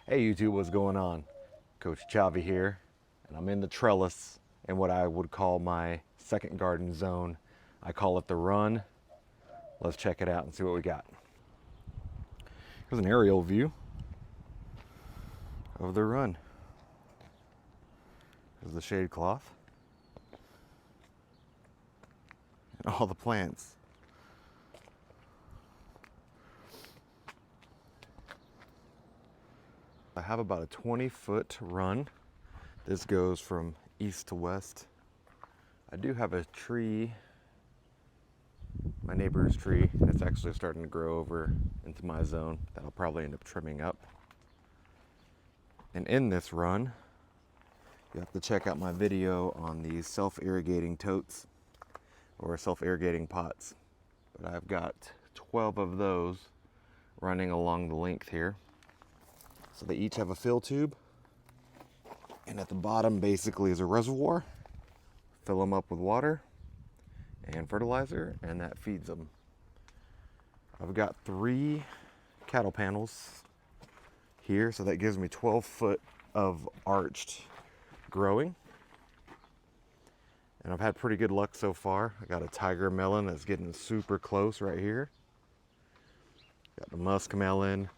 Hey YouTube, what's going on? Coach Chavi here, and I'm in the trellis in what I would call my second garden zone. I call it the run. Let's check it out and see what we got. Here's an aerial view of the run. There's the shade cloth and all the plants. I have about a 20-foot run. This goes from east to west. I do have a tree, my neighbor's tree, and it's actually starting to grow over into my zone that I'll probably end up trimming up. And in this run, you have to check out my video on these self-irrigating totes or self-irrigating pots. But I've got 12 of those running along the length here. So they each have a fill tube, and at the bottom basically is a reservoir. Fill them up with water and fertilizer, and that feeds them. I've got 3 cattle panels here, so that gives me 12 foot of arched growing. And I've had pretty good luck so far. I got a tiger melon that's getting super close right here. Got the musk melon.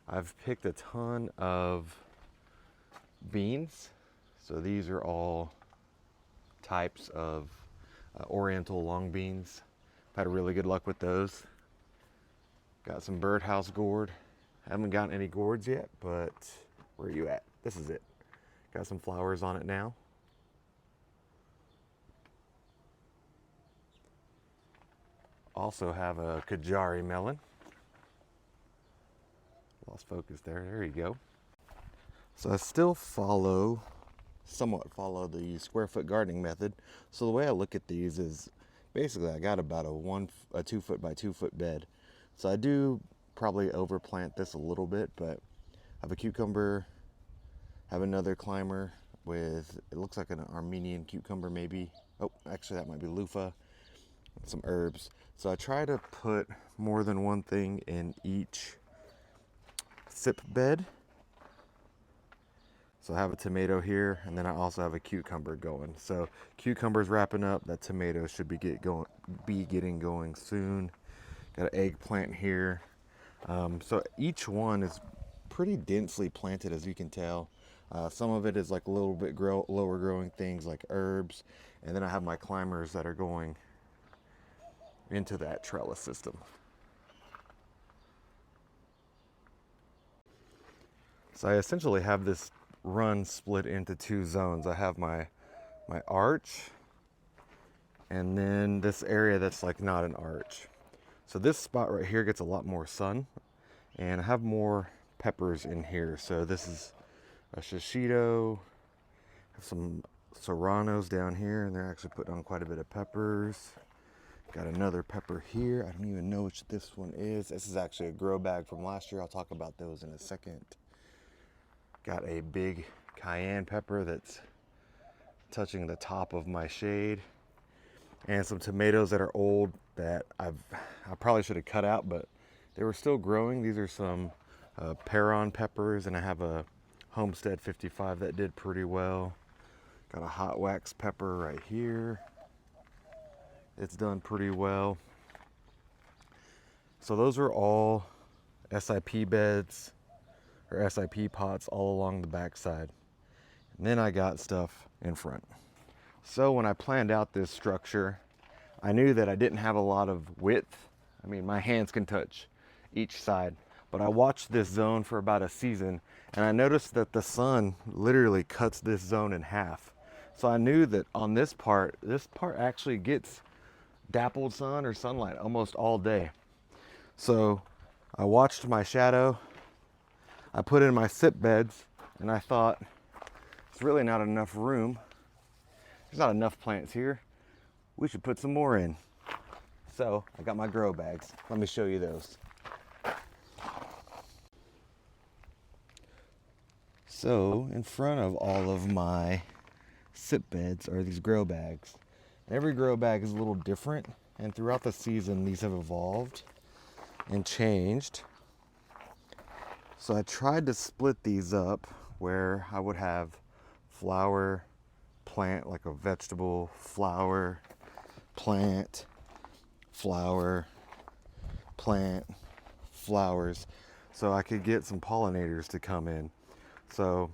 I've picked a ton of beans. So these are all types of oriental long beans. I've had really good luck with those. Got some birdhouse gourd. Haven't gotten any gourds yet, but where are you at? This is it. Got some flowers on it now. Also have a Kajari melon. Lost focus there. There you go. So I still somewhat follow the square foot gardening method. So the way I look at these is basically I got about a 2 foot by 2 foot bed. So I do probably overplant this a little bit, but I have a cucumber, have another climber with, it looks like an Armenian cucumber maybe. Oh, actually that might be loofah. Some herbs. So I try to put more than one thing in each sip bed. So I have a tomato here, and then I also have a cucumber going. So cucumber's wrapping up. That tomato should be getting going soon. Got an eggplant here. So each one is pretty densely planted, as you can tell. Some of it is like a little bit lower growing things like herbs, and then I have my climbers that are going into that trellis system. So I essentially have this run split into 2 zones. I have my arch, and then this area that's like not an arch. So this spot right here gets a lot more sun, and I have more peppers in here. So this is a shishito, have some serranos down here, and they're actually putting on quite a bit of peppers. Got another pepper here. I don't even know which this one is. This is actually a grow bag from last year. I'll talk about those in a second. Got a big cayenne pepper that's touching the top of my shade. And some tomatoes that are old that I probably should have cut out, but they were still growing. These are some Perron peppers, and I have a Homestead 55 that did pretty well. Got a hot wax pepper right here. It's done pretty well. So those are all SIP beds or SIP pots all along the backside. And then I got stuff in front. So when I planned out this structure, I knew that I didn't have a lot of width. I mean, my hands can touch each side, but I watched this zone for about a season, and I noticed that the sun literally cuts this zone in half. So I knew that on this part actually gets dappled sun or sunlight almost all day. So I watched my shadow. I put in my sip beds, and I thought, it's really not enough room. There's not enough plants here. We should put some more in. So I got my grow bags. Let me show you those. So in front of all of my sip beds are these grow bags. Every grow bag is a little different, and throughout the season these have evolved and changed. So I tried to split these up where I would have flower, plant, like a vegetable, flower, plant, flower, plant, flowers, so I could get some pollinators to come in. So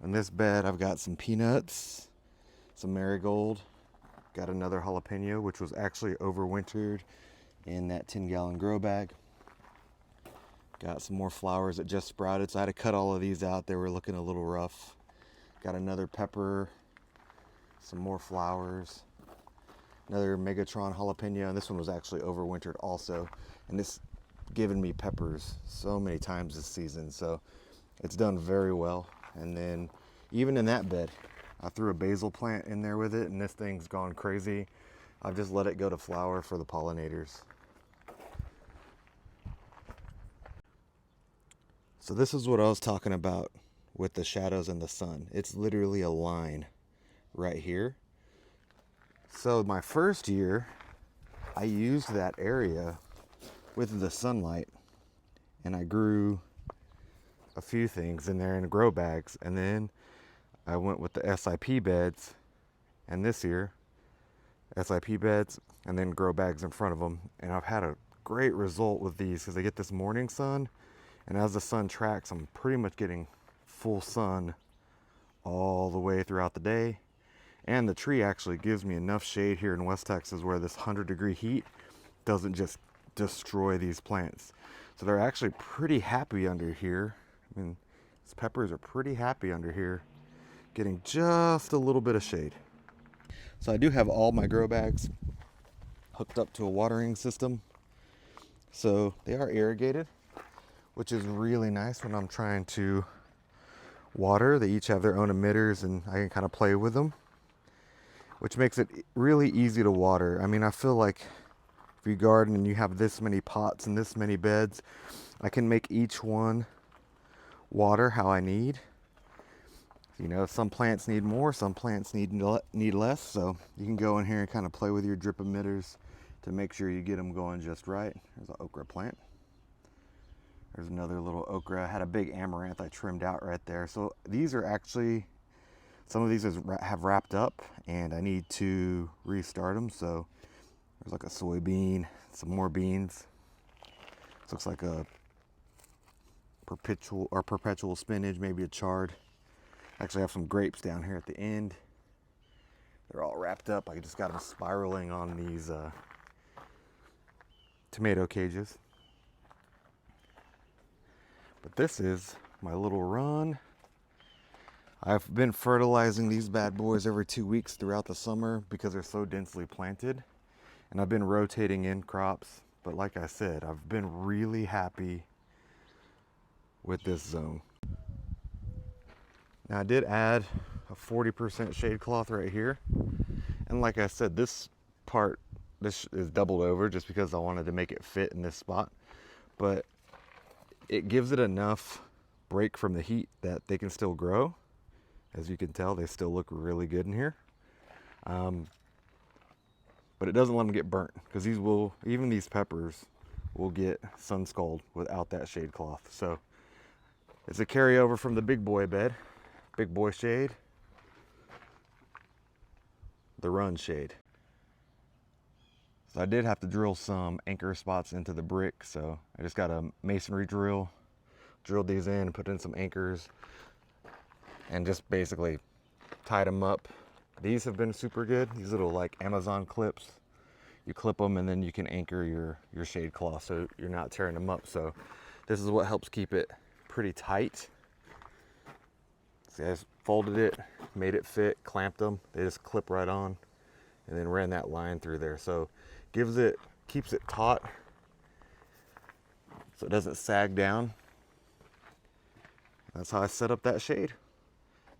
in this bed I've got some peanuts, some marigold, got another jalapeno which was actually overwintered in that 10-gallon grow bag. Got some more flowers that just sprouted, so I had to cut all of these out. They were looking a little rough. Got another pepper, some more flowers, another Megatron jalapeno, and this one was actually overwintered also. And this given me peppers so many times this season, so it's done very well. And then even in that bed, I threw a basil plant in there with it, and this thing's gone crazy. I've just let it go to flower for the pollinators. So this is what I was talking about with the shadows and the sun. It's literally a line right here. So my first year, I used that area with the sunlight, and I grew a few things in there in grow bags. And then I went with the SIP beds, and this year, SIP beds and then grow bags in front of them. And I've had a great result with these because they get this morning sun. And as the sun tracks, I'm pretty much getting full sun all the way throughout the day. And the tree actually gives me enough shade here in West Texas where this 100-degree heat doesn't just destroy these plants. So they're actually pretty happy under here. I mean, these peppers are pretty happy under here, getting just a little bit of shade. So I do have all my grow bags hooked up to a watering system. So they are irrigated, which is really nice when I'm trying to water. They each have their own emitters, and I can kind of play with them, which makes it really easy to water. I mean, I feel like if you garden and you have this many pots and this many beds, I can make each one water how I need. You know, some plants need more, some plants need less, so you can go in here and kind of play with your drip emitters to make sure you get them going just right. There's an okra plant. There's another little okra. I had a big amaranth I trimmed out right there. So these are actually, some of these have wrapped up, and I need to restart them. So there's like a soybean, some more beans. This looks like a perpetual spinach, maybe a chard. Actually, I have some grapes down here at the end. They're all wrapped up. I just got them spiraling on these tomato cages. But this is my little run. I've been fertilizing these bad boys every 2 weeks throughout the summer because they're so densely planted. And I've been rotating in crops. But like I said, I've been really happy with this zone. Now I did add a 40% shade cloth right here. And like I said, this is doubled over just because I wanted to make it fit in this spot. But it gives it enough break from the heat that they can still grow. As you can tell, they still look really good in here. But it doesn't let them get burnt, because even these peppers will get sun scald without that shade cloth. So it's a carryover from the big boy bed, big boy shade, the run shade. So I did have to drill some anchor spots into the brick, so I just got a masonry drill, drilled these in and put in some anchors and just basically tied them up. These have been super good. These little like Amazon clips, you clip them and then you can anchor your shade cloth so you're not tearing them up. So this is what helps keep it pretty tight. See, I just folded it, made it fit, clamped them. They just clip right on, and then ran that line through there. So keeps it taut so it doesn't sag down. That's how I set up that shade.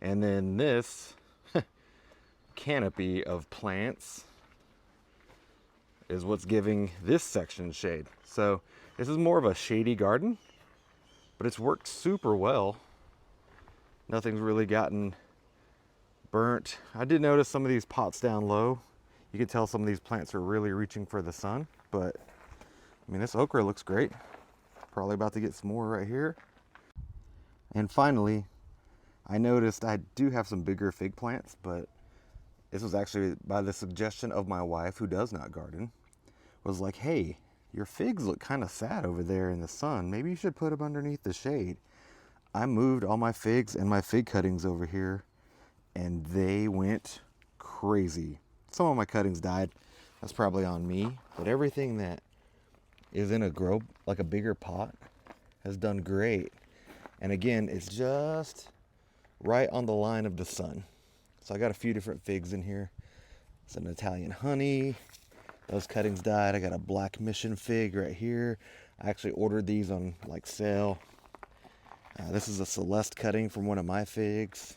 And then this canopy of plants is what's giving this section shade. So this is more of a shady garden, but it's worked super well. Nothing's really gotten burnt. I did notice some of these pots down low. You can tell some of these plants are really reaching for the sun, but I mean, this okra looks great. Probably about to get some more right here. And finally, I noticed I do have some bigger fig plants, but this was actually by the suggestion of my wife, who does not garden, was like, hey, your figs look kind of sad over there in the sun. Maybe you should put them underneath the shade. I moved all my figs and my fig cuttings over here, and they went crazy. Some of my cuttings died. That's probably on me. But everything that is in a grow, like a bigger pot, has done great. And again, it's just right on the line of the sun. So I got a few different figs in here. It's an Italian honey. Those cuttings died. I got a black mission fig right here. I actually ordered these on like sale. This is a Celeste cutting from one of my figs.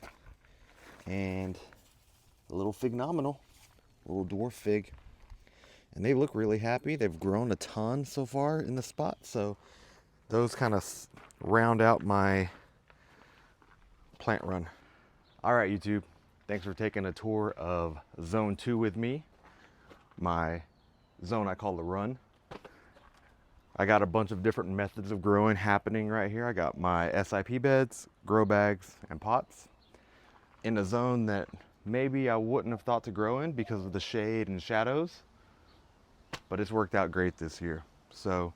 And a little fig nominal, little dwarf fig. And they look really happy. They've grown a ton so far in the spot. So those kind of round out my plant run. All right, YouTube. Thanks for taking a tour of Zone 2 with me. My zone I call the run. I got a bunch of different methods of growing happening right here. I got my SIP beds, grow bags, and pots in a zone that maybe I wouldn't have thought to grow in because of the shade and shadows, but it's worked out great this year. So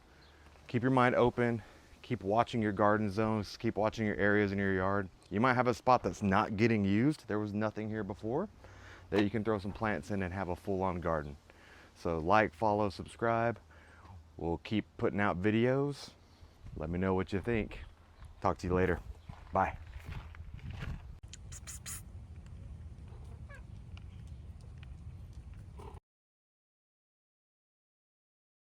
keep your mind open, keep watching your garden zones, keep watching your areas in your yard. You might have a spot that's not getting used. There was nothing here before that you can throw some plants in and have a full-on garden. So like, follow, subscribe. We'll keep putting out videos. Let me know what you think. Talk to you later. Bye.